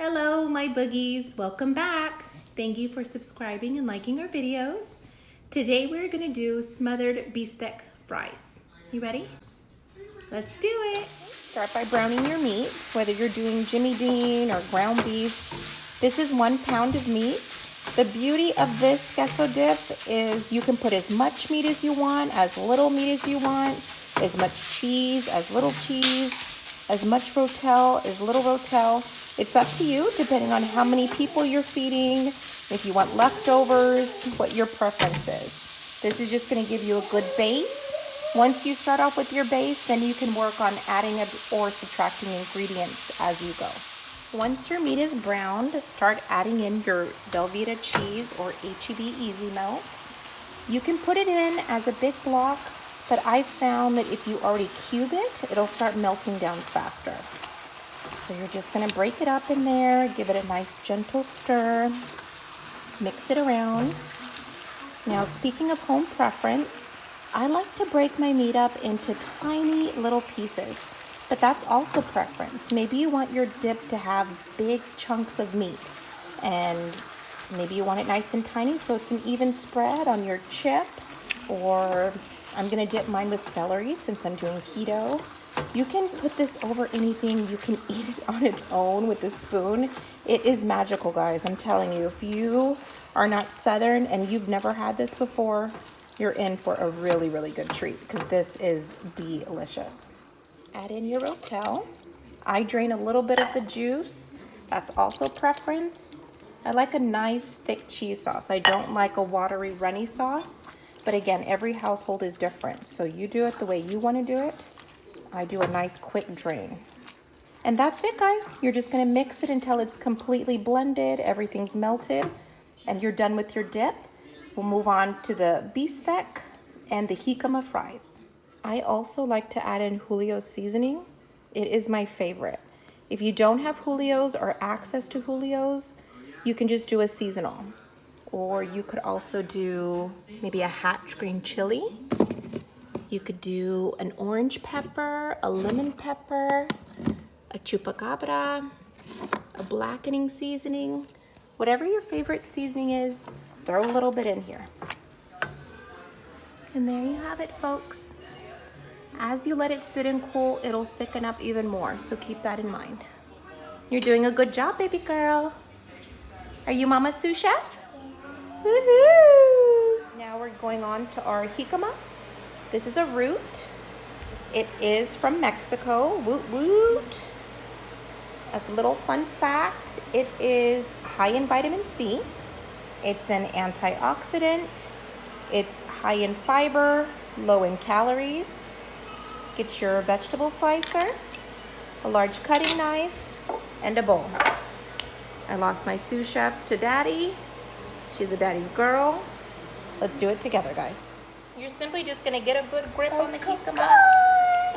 Hello, my boogies. Welcome back. Thank you for subscribing and liking our videos. Today we're going to do smothered bistec fries. You ready? Let's do it. Start by browning your meat, whether you're doing Jimmy Dean or ground beef. This is 1 pound of meat. The beauty of this queso dip is you can put as much meat as you want, as little meat as you want, as much cheese, as little cheese, as much rotel, as little rotel. It's up to you, depending on how many people you're feeding, if you want leftovers, what your preference is. This is just going to give you a good base. Once you start off with your base, then you can work on adding or subtracting ingredients as you go. Once your meat is browned, start adding in your Velveeta cheese or HEB Easy Melt. You can put it in as a big block, but I found that if you already cube it, it'll start melting down faster. So you're just going to break it up in there, give it a nice gentle stir, mix it around. Now, speaking of home preference, I like to break my meat up into tiny little pieces, but that's also preference. Maybe you want your dip to have big chunks of meat, and maybe you want it nice and tiny so it's an even spread on your chip, or I'm going to dip mine with celery since I'm doing keto. You can put this over anything. You can eat it on its own with a spoon. It is magical, guys. I'm telling you, if you are not Southern and you've never had this before, you're in for a really, really good treat because this is delicious. Add in your rotel. I drain a little bit of the juice. That's also preference. I like a nice thick cheese sauce. I don't like a watery, runny sauce. But again, every household is different. So you do it the way you want to do it. I do a nice quick drain. And that's it, guys. You're just going to mix it until it's completely blended, everything's melted, and you're done with your dip. We'll move on to the bistec and the jicama fries. I also like to add in Julio's seasoning. It is my favorite. If you don't have Julio's or access to Julio's, you can just do a seasonal. Or you could also do maybe a hatch green chili. You could do an orange pepper, a lemon pepper, a chupacabra, a blackening seasoning. Whatever your favorite seasoning is, throw a little bit in here. And there you have it, folks. As you let it sit and cool, it'll thicken up even more, so keep that in mind. You're doing a good job, baby girl. Are you Mama's sous chef? Woohoo! Now we're going on to our jicama. This is a root. It is from Mexico. Woot woot. A little fun fact, it is high in vitamin C. It's an antioxidant. It's high in fiber, low in calories. Get your vegetable slicer, a large cutting knife, and a bowl. I lost my sous chef to Daddy. She's a daddy's girl. Let's do it together, guys. You're simply just gonna get a good grip on the jicama.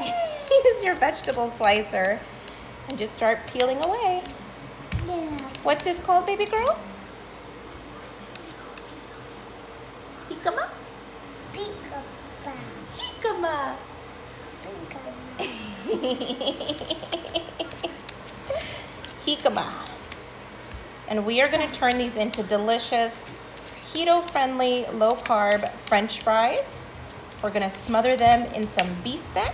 Use your vegetable slicer and just start peeling away. Yeah. What's this called, baby girl? Jicama? Jicama. Jicama. And we are gonna turn these into delicious, keto-friendly, low-carb French fries. We're gonna smother them in some bistec.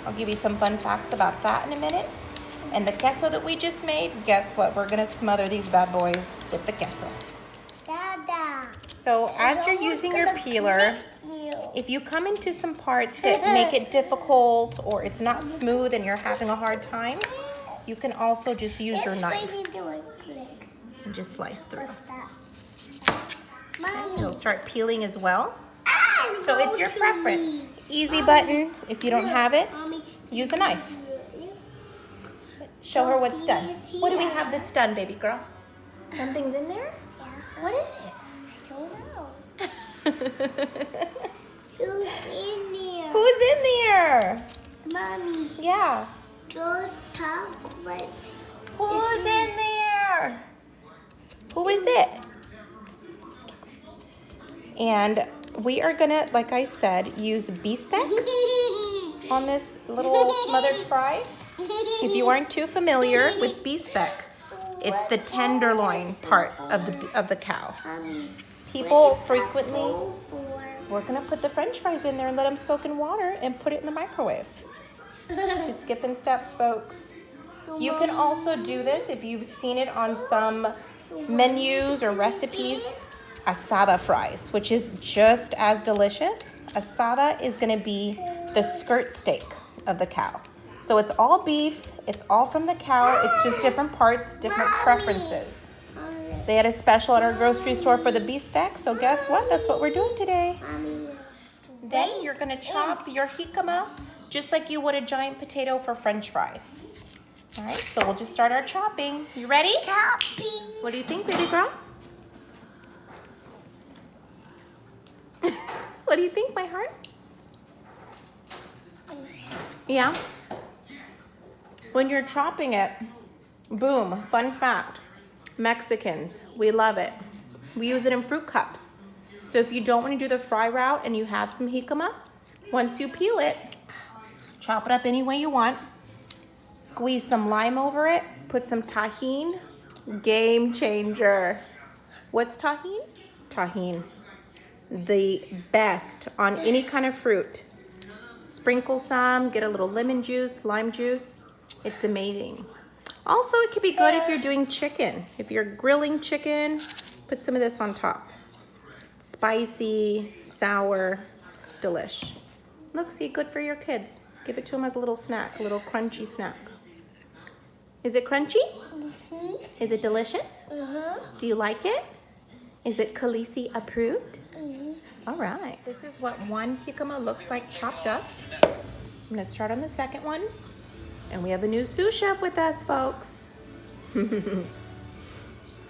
I'll give you some fun facts about that in a minute. And the queso that we just made, guess what? We're gonna smother these bad boys with the queso. Dada. So as you're using your peeler, if you come into some parts that make it difficult or it's not smooth and you're having a hard time, you can also just use your knife and just slice through. It'll start peeling as well. So it's your preference. Easy button. If you don't have it, use a knife. Show her what's done. What do we have that's done, baby girl? Something's in there? Yeah. What is it? I don't know. Who's in there? Who's in there? Mommy. Yeah. Just talk like. Who's in there? Who is it? And we are gonna, like I said, use bistec on this little smothered fry. If you aren't too familiar with bistec, It's the tenderloin part of the cow. People frequently, we're gonna put the French fries in there and let them soak in water and put it in the microwave. She's skipping steps, folks. You can also do this if you've seen it on some menus or recipes. Asada fries, which is just as delicious. Asada is gonna be the skirt steak of the cow. So it's all beef, it's all from the cow, it's just different parts, different preferences. They had a special at our grocery store for the beefsteak, so guess what? That's what we're doing today. Then you're gonna chop your jicama just like you would a giant potato for French fries. All right, so we'll just start our chopping. You ready? Chopping. What do you think, baby girl? What do you think, my heart? Yeah? When you're chopping it, boom, fun fact, Mexicans, we love it. We use it in fruit cups. So if you don't want to do the fry route and you have some jicama, once you peel it, chop it up any way you want, squeeze some lime over it, put some tahini, game changer. What's tahini? Tahini. The best on any kind of fruit. Sprinkle some, get a little lemon juice, lime juice. It's amazing. Also, it could be good if you're doing chicken. If you're grilling chicken, put some of this on top. Spicy, sour, delish. Look, see, good for your kids. Give it to them as a little snack, a little crunchy snack. Is it crunchy? Mm-hmm. Is it delicious? Uh-huh. Do you like it? Is it Khaleesi approved? Mm-hmm. All right. This is what one jicama looks like chopped up. I'm gonna start on the second one. And we have a new sous chef with us, folks.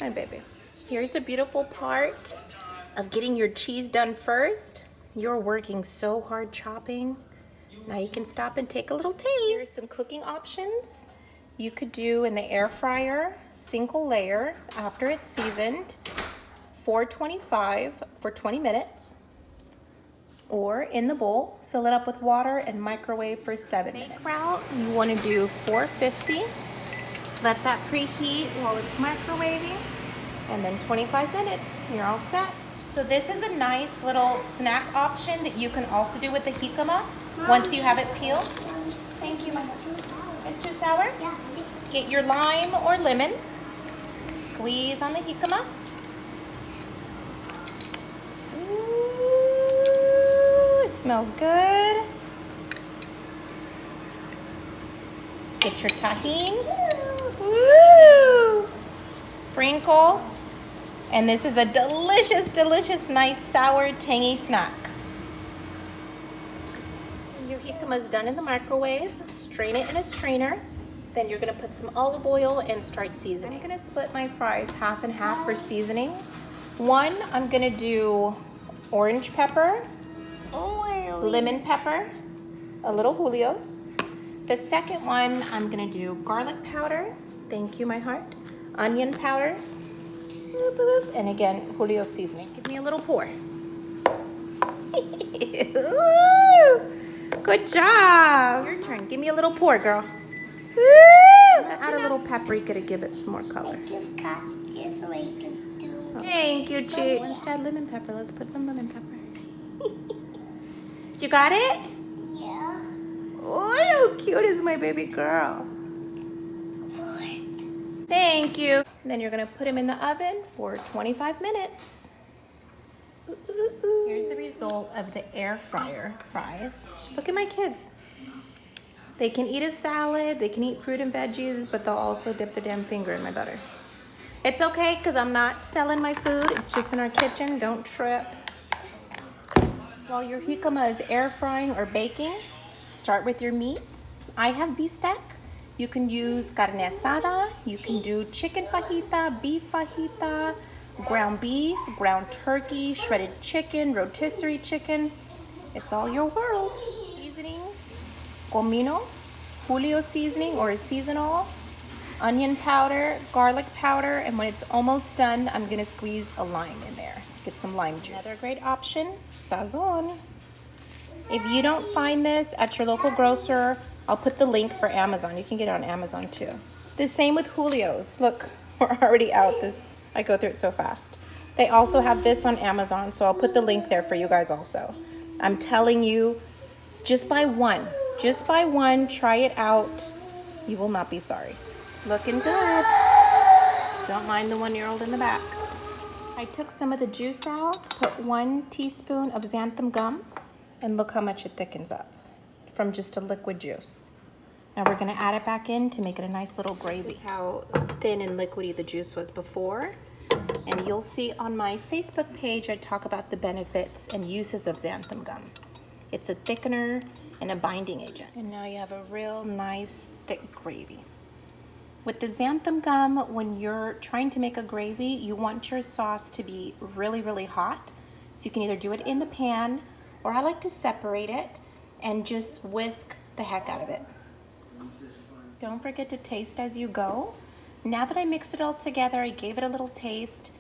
Hi, baby. Here's the beautiful part of getting your cheese done first. You're working so hard chopping. Now you can stop and take a little taste. Here's some cooking options. You could do in the air fryer, single layer after it's seasoned, 425 for 20 minutes. Or in the bowl, fill it up with water and microwave for 7 minutes. Bake route, you want to do 450. Let that preheat while it's microwaving. And then 25 minutes, you're all set. So this is a nice little snack option that you can also do with the jicama once you have it peeled. Thank you, Mama. It's too sour? Yeah. Get your lime or lemon. Squeeze on the jicama. Ooh, it smells good. Get your tahini. Woo! Sprinkle. And this is a delicious, delicious, nice, sour, tangy snack. Your jicama is done in the microwave. Strain it in a strainer. Then you're gonna put some olive oil and start seasoning. I'm gonna split my fries half and half for seasoning. One, I'm gonna do orange pepper, lemon pepper, a little Julio's. The second one, I'm gonna do garlic powder. Thank you, my heart. Onion powder. And again, Julio seasoning. Give me a little pour. Good job. Your turn. Give me a little pour, girl. Add a little paprika to give it some more color. Just cut this way to do. Thank you, Chick. Let's add lemon pepper. Let's put some lemon pepper. You got it? Yeah. Oh, how cute is my baby girl? Thank you. And then you're gonna put them in the oven for 25 minutes. Here's the result of the air fryer fries. Look at my kids. They can eat a salad, they can eat fruit and veggies, but they'll also dip their damn finger in my butter. It's okay, because I'm not selling my food. It's just in our kitchen. Don't trip. While your jicama is air frying or baking, start with your meat. I have bistec. You can use carne asada. You can do chicken fajita, beef fajita, ground beef, ground turkey, shredded chicken, rotisserie chicken. It's all your world. Seasonings, comino, Julio seasoning or seasonal, onion powder, garlic powder, and when it's almost done, I'm gonna squeeze a lime in there. Just get some lime juice. Another great option, Sazon. If you don't find this at your local grocer, I'll put the link for Amazon. You can get it on Amazon too. The same with Julio's. Look, We're already out. I go through it so fast. They also have this on Amazon, so I'll put the link there for you guys also. I'm telling you, just buy one. Just buy one, try it out. You will not be sorry. It's looking good. Don't mind the 1-year-old in the back. I took some of the juice out, put 1 teaspoon of xanthan gum, and look how much it thickens up from just a liquid juice. Now we're gonna add it back in to make it a nice little gravy. This is how thin and liquidy the juice was before. And you'll see on my Facebook page, I talk about the benefits and uses of xanthan gum. It's a thickener and a binding agent. And now you have a real nice thick gravy. With the xanthan gum, when you're trying to make a gravy, you want your sauce to be really, really hot. So you can either do it in the pan, or I like to separate it and just whisk the heck out of it. Don't forget to taste as you go. Now that I mixed it all together, I gave it a little taste.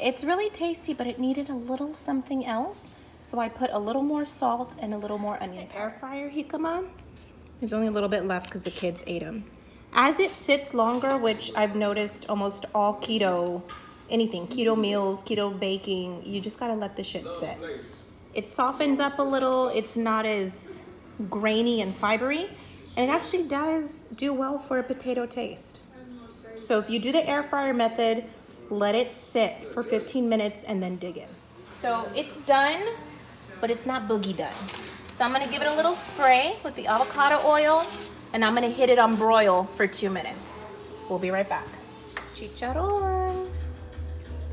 It's really tasty, but it needed a little something else. So I put a little more salt and a little more onion powder. Air fryer jicama. There's only a little bit left because the kids ate them. As it sits longer, which I've noticed almost all keto, anything, keto meals, keto baking, you just gotta let the shit sit. It softens up a little, it's not as grainy and fibery, and it actually does do well for a potato taste. So if you do the air fryer method, let it sit for 15 minutes and then dig in. So it's done, but it's not boogie done. So I'm gonna give it a little spray with the avocado oil, and I'm gonna hit it on broil for 2 minutes. We'll be right back. Chicharron,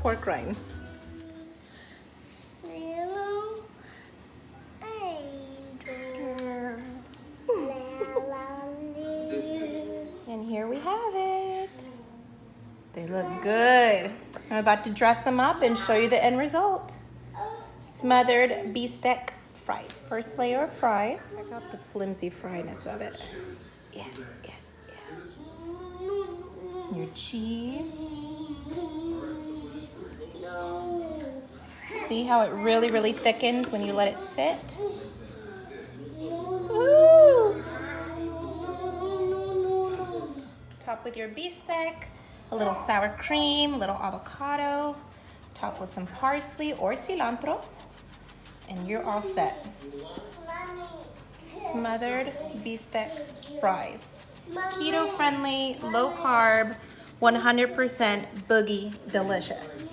pork rinds. And here we have it. They look good. I'm about to dress them up and show you the end result. Smothered Bistec Fries. First layer of fries. Check out the flimsy fryness of it. Yeah. Your cheese. See how it really, really thickens when you let it sit? Ooh. Top with your bistec, a little sour cream, a little avocado. Top with some parsley or cilantro. And you're all set. Smothered Bistec Fries. Keto friendly, low carb, 100% boogie delicious.